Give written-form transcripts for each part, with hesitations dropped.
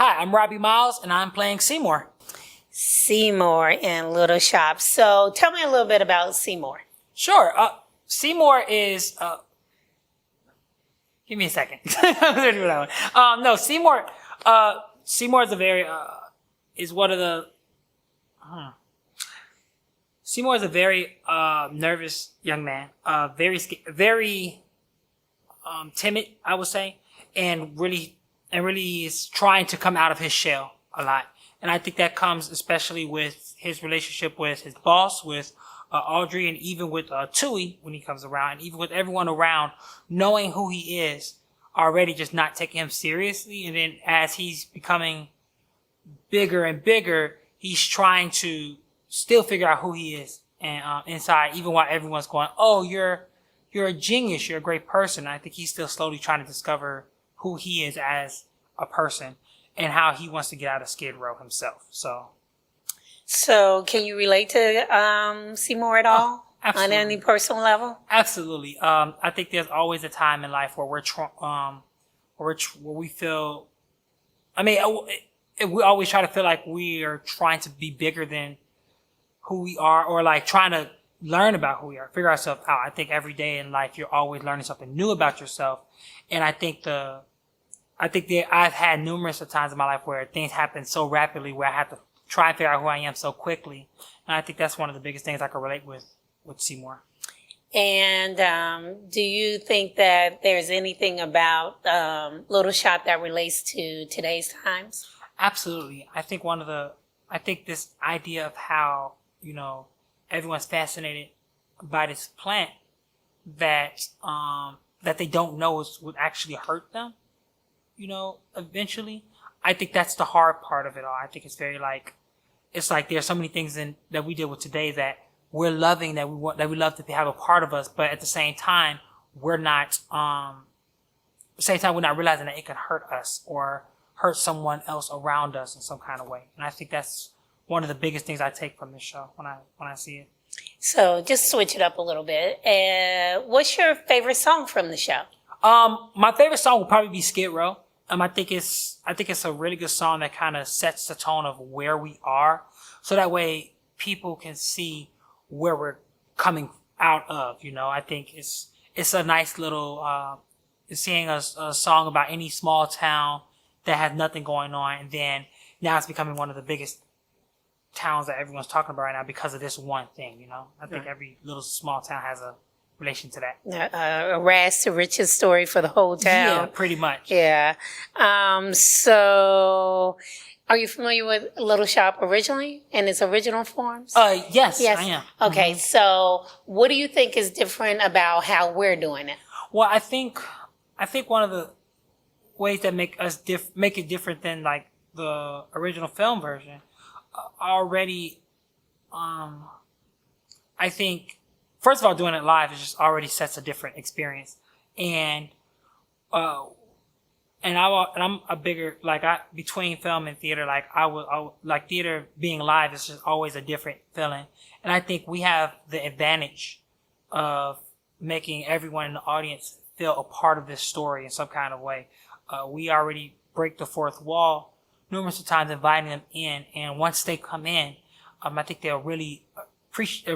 Hi, I'm Robby Myles, and I'm playing Seymour. Seymour in Little Shop. So tell me a little bit about Seymour. Sure. Seymour is... give me a second. No, Seymour... Seymour is a very... is one of the... Seymour is a very nervous young man. Very timid, I would say, and really is trying to come out of his shell a lot. And I think that comes especially with his relationship with his boss, with Audrey, and even with Tui when he comes around, and even with everyone around, knowing who he is, already just not taking him seriously. And then as he's becoming bigger and bigger, he's trying to still figure out who he is and inside, even while everyone's going, "Oh, you're a genius, you're a great person." I think he's still slowly trying to discover who he is as a person and how he wants to get out of Skid Row himself. So can you relate to Seymour at all on any personal level? Absolutely. I think there's always a time in life where we feel. I mean, we always try to feel like we are trying to be bigger than who we are, or like trying to learn about who we are, figure ourselves out. I think every day in life you're always learning something new about yourself, and I think I've had numerous of times in my life where things happen so rapidly where I have to try and figure out who I am so quickly, and I think that's one of the biggest things I can relate with Seymour. And do you think that there's anything about Little Shop that relates to today's times? Absolutely. I think this idea of how, everyone's fascinated by this plant that they don't know would actually hurt them, eventually. I think that's the hard part of it all. I think it's very it's like there's so many things that we deal with today that we're loving, that we love to have a part of us, but at the same time, we're not realizing that it can hurt us or hurt someone else around us in some kind of way. And I think that's one of the biggest things I take from this show when I see it. So just switch it up a little bit. What's your favorite song from the show? My favorite song will probably be Skid Row. I think it's a really good song that kind of sets the tone of where we are, so that way people can see where we're coming out of. I think it's a nice little seeing a song about any small town that has nothing going on, and then now it's becoming one of the biggest towns that everyone's talking about right now because of this one thing. I think every little small town has a relation to that. A rags to riches story for the whole town. Yeah, pretty much. Yeah. So are you familiar with Little Shop originally in its original forms? Yes, I am. Okay, So what do you think is different about how we're doing it? Well, I think one of the ways that make it different than like the original film version already, I think, first of all, doing it live just already sets a different experience, and I'm a bigger between film and theater, I would theater being live is just always a different feeling, and I think we have the advantage of making everyone in the audience feel a part of this story in some kind of way. We already break the fourth wall numerous of times, inviting them in, and once they come in, I think they'll really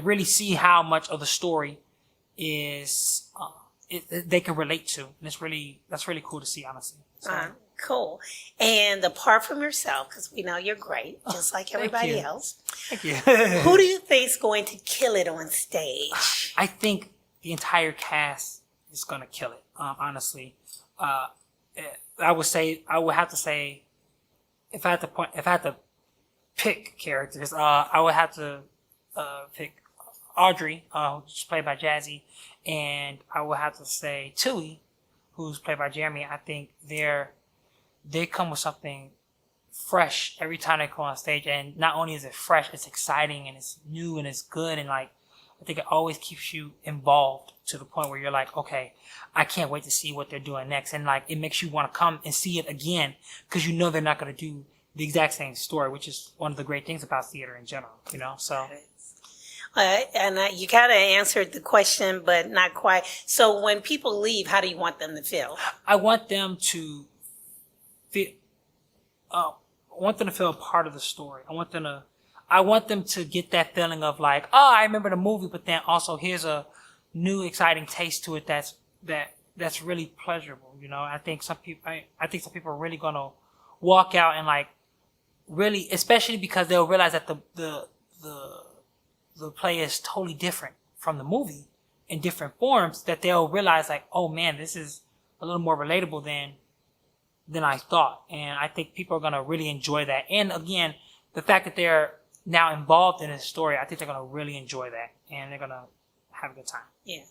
really see how much of the story is they can relate to, and that's really cool to see, honestly. So. Cool. And apart from yourself, because we know you're great, just like everybody else. Thank you. Who do you think is going to kill it on stage? I think the entire cast is going to kill it. Honestly, I would have to say, if I had to pick characters, I would have to pick Audrey, who's played by Jazze, and I would have to say Tui, who's played by Jeremy. I think they come with something fresh every time they come on stage, and not only is it fresh, it's exciting and it's new and it's good, and I think it always keeps you involved to the point where you're like, okay, I can't wait to see what they're doing next, and it makes you want to come and see it again because they're not going to do the exact same story, which is one of the great things about theater in general, so. And you kind of answered the question, but not quite. So when people leave, how do you want them to feel? I want them to feel, I want them to feel a part of the story. I want them to get that feeling of like, oh, I remember the movie, but then also here's a new exciting taste to it that's really pleasurable. You know, I think some people are really gonna walk out and like really, especially because they'll realize that the play is totally different from the movie in different forms, that they'll realize like, oh man, this is a little more relatable than I thought. And I think people are going to really enjoy that. And again, the fact that they're now involved in this story, I think they're going to really enjoy that. And they're going to have a good time. Yeah.